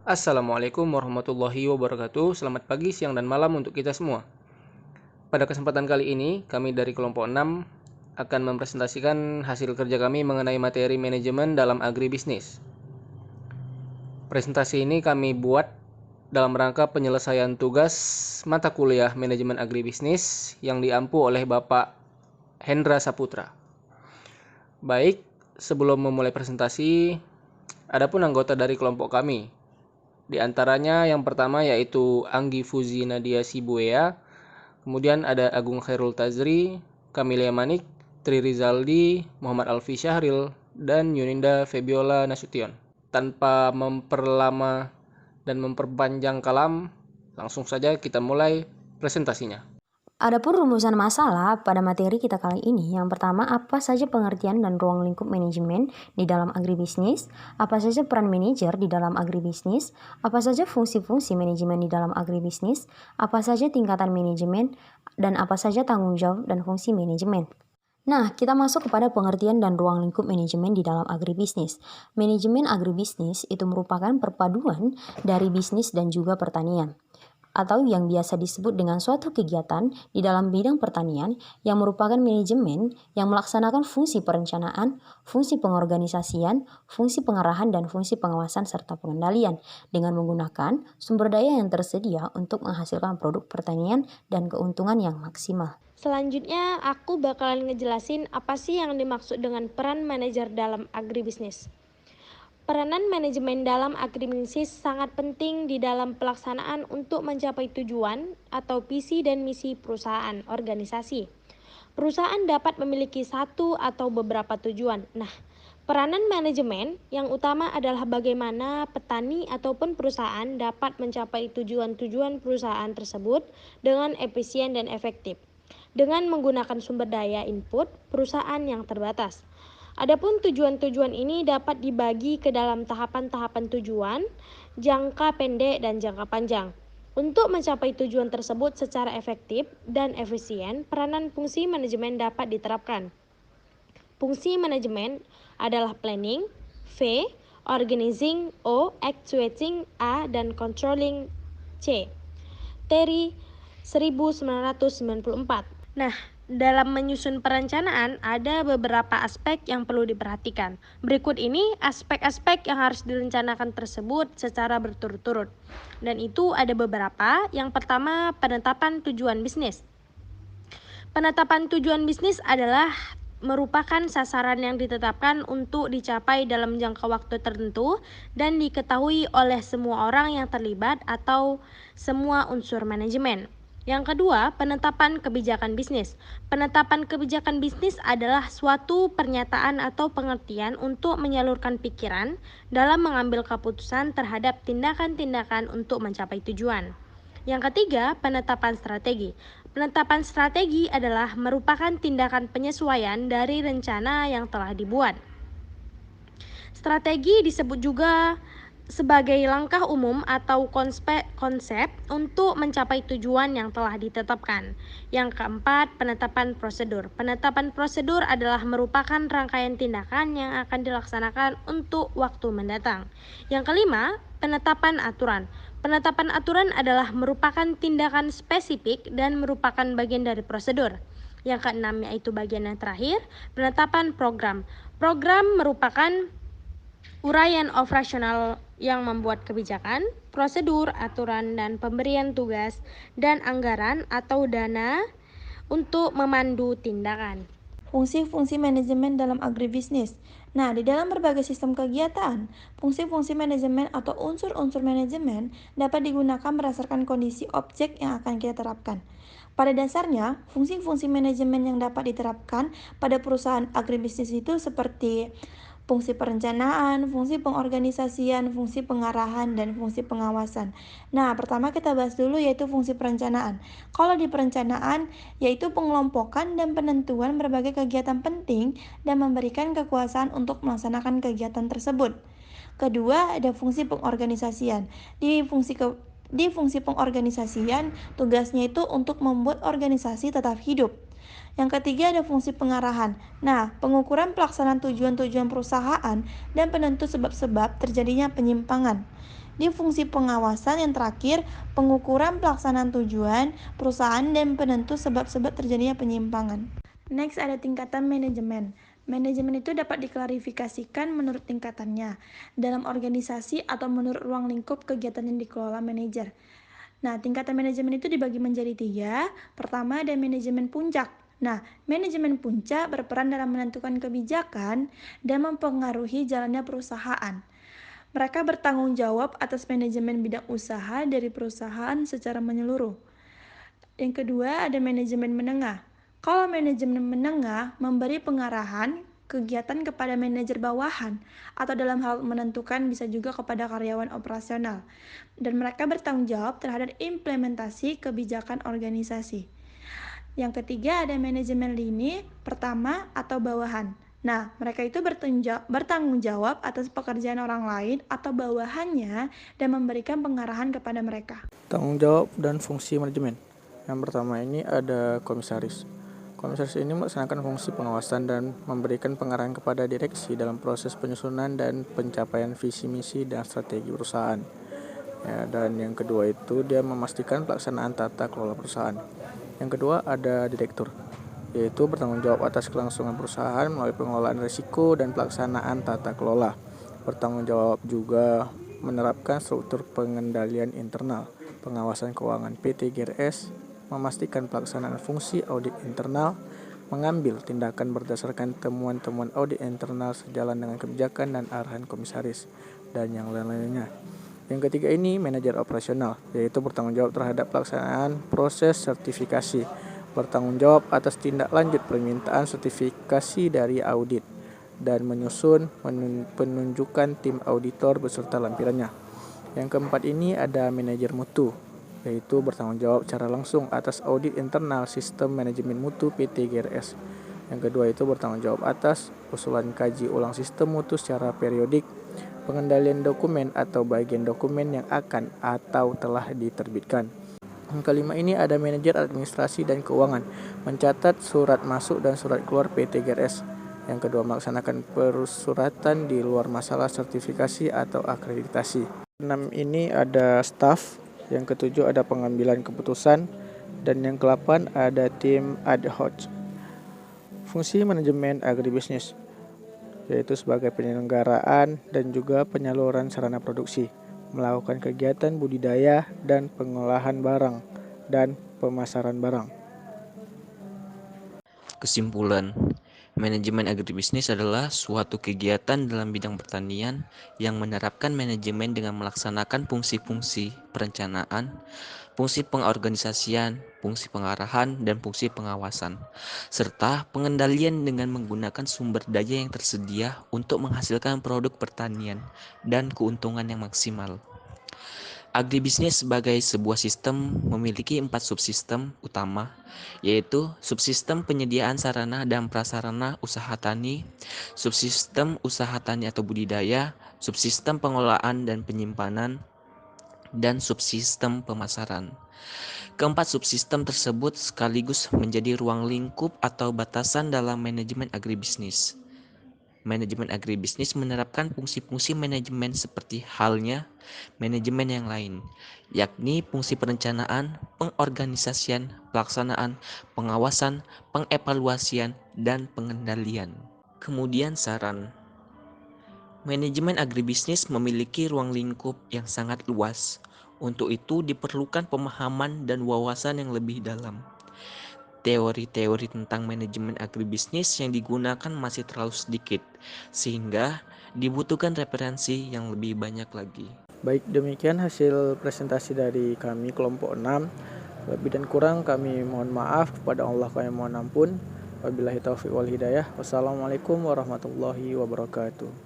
Assalamualaikum warahmatullahi wabarakatuh. Selamat pagi, siang, dan malam untuk kita semua. Pada kesempatan kali ini, kami dari kelompok 6 akan mempresentasikan hasil kerja kami mengenai materi manajemen dalam agribisnis. Presentasi ini kami buat dalam rangka penyelesaian tugas mata kuliah manajemen agribisnis yang diampu oleh Bapak Hendra Saputra. Baik, sebelum memulai presentasi, adapun anggota dari kelompok kami. Di antaranya yang pertama yaitu Anggi Fuzi Nadia Sibuea, kemudian ada Agung Khairul Tazri, Kamilia Manik, Tri Rizaldi, Muhammad Alfi Syahril, dan Yuninda Febiola Nasution. Tanpa memperlama dan memperpanjang kalam, langsung saja kita mulai presentasinya. Adapun rumusan masalah pada materi kita kali ini, yang pertama apa saja pengertian dan ruang lingkup manajemen di dalam agribisnis, apa saja peran manajer di dalam agribisnis, apa saja fungsi-fungsi manajemen di dalam agribisnis, apa saja tingkatan manajemen, dan apa saja tanggung jawab dan fungsi manajemen. Nah, kita masuk kepada pengertian dan ruang lingkup manajemen di dalam agribisnis. Manajemen agribisnis itu merupakan perpaduan dari bisnis dan juga pertanian, atau yang biasa disebut dengan suatu kegiatan di dalam bidang pertanian yang merupakan manajemen yang melaksanakan fungsi perencanaan, fungsi pengorganisasian, fungsi pengarahan, dan fungsi pengawasan serta pengendalian dengan menggunakan sumber daya yang tersedia untuk menghasilkan produk pertanian dan keuntungan yang maksimal. Selanjutnya, aku bakalan ngejelasin apa sih yang dimaksud dengan peran manajer dalam agribisnis. Peranan manajemen dalam agribisnis sangat penting di dalam pelaksanaan untuk mencapai tujuan atau visi dan misi perusahaan organisasi. Perusahaan dapat memiliki satu atau beberapa tujuan. Nah, peranan manajemen yang utama adalah bagaimana petani ataupun perusahaan dapat mencapai tujuan-tujuan perusahaan tersebut dengan efisien dan efektif, dengan menggunakan sumber daya input perusahaan yang terbatas. Adapun tujuan-tujuan ini dapat dibagi ke dalam tahapan-tahapan tujuan, jangka pendek dan jangka panjang. Untuk mencapai tujuan tersebut secara efektif dan efisien, peranan fungsi manajemen dapat diterapkan. Fungsi manajemen adalah planning, V, organizing, O, actuating, A, dan controlling, C. Terry 1994. Nah, dalam menyusun perencanaan ada beberapa aspek yang perlu diperhatikan. Berikut ini aspek-aspek yang harus direncanakan tersebut secara berturut-turut. Dan itu ada beberapa. Yang pertama, penetapan tujuan bisnis. Penetapan tujuan bisnis adalah merupakan sasaran yang ditetapkan untuk dicapai dalam jangka waktu tertentu dan diketahui oleh semua orang yang terlibat atau semua unsur manajemen. Yang kedua, penetapan kebijakan bisnis. Penetapan kebijakan bisnis adalah suatu pernyataan atau pengertian untuk menyalurkan pikiran dalam mengambil keputusan terhadap tindakan-tindakan untuk mencapai tujuan. Yang ketiga, penetapan strategi. Penetapan strategi adalah merupakan tindakan penyesuaian dari rencana yang telah dibuat. Strategi disebut juga sebagai langkah umum atau konsep untuk mencapai tujuan yang telah ditetapkan. Yang keempat, penetapan prosedur. Penetapan prosedur adalah merupakan rangkaian tindakan yang akan dilaksanakan untuk waktu mendatang. Yang kelima, penetapan aturan. Penetapan aturan adalah merupakan tindakan spesifik dan merupakan bagian dari prosedur. Yang keenam yaitu bagian yang terakhir, penetapan program. Program merupakan uraian operasional yang membuat kebijakan, prosedur, aturan, dan pemberian tugas dan anggaran atau dana untuk memandu tindakan. Fungsi-fungsi manajemen dalam agribisnis. Nah, di dalam berbagai sistem kegiatan, fungsi-fungsi manajemen atau unsur-unsur manajemen dapat digunakan berdasarkan kondisi objek yang akan kita terapkan. Pada dasarnya, fungsi-fungsi manajemen yang dapat diterapkan pada perusahaan agribisnis itu seperti fungsi perencanaan, fungsi pengorganisasian, fungsi pengarahan, dan fungsi pengawasan. Nah, pertama kita bahas dulu yaitu fungsi perencanaan. Kalau di perencanaan, yaitu pengelompokan dan penentuan berbagai kegiatan penting dan memberikan kekuasaan untuk melaksanakan kegiatan tersebut. Kedua, ada fungsi pengorganisasian. Di fungsi pengorganisasian, tugasnya itu untuk membuat organisasi tetap hidup. Yang ketiga ada fungsi pengarahan. Nah, pengukuran pelaksanaan tujuan-tujuan perusahaan dan penentu sebab-sebab terjadinya penyimpangan. Di fungsi pengawasan yang terakhir, pengukuran pelaksanaan tujuan perusahaan dan penentu sebab-sebab terjadinya penyimpangan. Next ada tingkatan manajemen. Manajemen itu dapat diklarifikasikan menurut tingkatannya dalam organisasi atau menurut ruang lingkup kegiatan yang dikelola manajer. Nah, tingkatan manajemen itu dibagi menjadi 3. Pertama ada manajemen puncak. Nah, manajemen puncak berperan dalam menentukan kebijakan dan mempengaruhi jalannya perusahaan. Mereka bertanggung jawab atas manajemen bidang usaha dari perusahaan secara menyeluruh. Yang kedua, ada manajemen menengah. Kalau manajemen menengah memberi pengarahan kegiatan kepada manajer bawahan atau dalam hal menentukan bisa juga kepada karyawan operasional. Dan mereka bertanggung jawab terhadap implementasi kebijakan organisasi. Yang ketiga ada manajemen lini pertama atau bawahan. Nah, mereka itu bertanggung jawab atas pekerjaan orang lain atau bawahannya dan memberikan pengarahan kepada mereka. Tanggung jawab dan fungsi manajemen. Yang pertama ini ada komisaris. Komisaris ini melaksanakan fungsi pengawasan dan memberikan pengarahan kepada direksi dalam proses penyusunan dan pencapaian visi misi dan strategi perusahaan. Ya, dan yang kedua itu dia memastikan pelaksanaan tata kelola perusahaan. Yang kedua ada direktur, yaitu bertanggung jawab atas kelangsungan perusahaan melalui pengelolaan risiko dan pelaksanaan tata kelola. Bertanggung jawab juga menerapkan struktur pengendalian internal, pengawasan keuangan PT GRS, memastikan pelaksanaan fungsi audit internal, mengambil tindakan berdasarkan temuan-temuan audit internal sejalan dengan kebijakan dan arahan komisaris, dan yang lain-lainnya. Yang ketiga ini manajer operasional, yaitu bertanggung jawab terhadap pelaksanaan proses sertifikasi, bertanggung jawab atas tindak lanjut permintaan sertifikasi dari audit, dan menyusun penunjukan tim auditor beserta lampirannya. Yang keempat ini ada manajer mutu, yaitu bertanggung jawab secara langsung atas audit internal sistem manajemen mutu PT GRS. Yang kedua itu bertanggung jawab atas usulan kaji ulang sistem mutu secara periodik, pengendalian dokumen atau bagian dokumen yang akan atau telah diterbitkan. Yang kelima ini ada manajer administrasi dan keuangan, mencatat surat masuk dan surat keluar PT GRS. Yang kedua melaksanakan persuratan di luar masalah sertifikasi atau akreditasi. 6 ini ada staf. Yang ketujuh ada pengambilan keputusan, dan yang ke-8 ada tim ad hoc. Fungsi manajemen agribisnis, yaitu sebagai penyelenggaraan dan juga penyaluran sarana produksi, melakukan kegiatan budidaya dan pengolahan barang, dan pemasaran barang. Kesimpulan, manajemen agribisnis adalah suatu kegiatan dalam bidang pertanian yang menerapkan manajemen dengan melaksanakan fungsi-fungsi perencanaan, fungsi pengorganisasian, fungsi pengarahan, dan fungsi pengawasan, serta pengendalian dengan menggunakan sumber daya yang tersedia untuk menghasilkan produk pertanian dan keuntungan yang maksimal. Agribisnis sebagai sebuah sistem memiliki 4 subsistem utama, yaitu subsistem penyediaan sarana dan prasarana usaha tani, subsistem usaha tani atau budidaya, subsistem pengelolaan dan penyimpanan, dan subsistem pemasaran. Keempat subsistem tersebut sekaligus menjadi ruang lingkup atau batasan dalam manajemen agribisnis. Manajemen agribisnis menerapkan fungsi-fungsi manajemen seperti halnya manajemen yang lain, yakni fungsi perencanaan, pengorganisasian, pelaksanaan, pengawasan, pengevaluasian, dan pengendalian. Kemudian saran. Manajemen agribisnis memiliki ruang lingkup yang sangat luas. Untuk itu diperlukan pemahaman dan wawasan yang lebih dalam. Teori-teori tentang manajemen agribisnis yang digunakan masih terlalu sedikit, sehingga dibutuhkan referensi yang lebih banyak lagi. Baik, demikian hasil presentasi dari kami kelompok 6. Lebih dan kurang kami mohon maaf, kepada Allah kami mohon ampun. Wabillahi taufiq wal hidayah. Wassalamualaikum warahmatullahi wabarakatuh.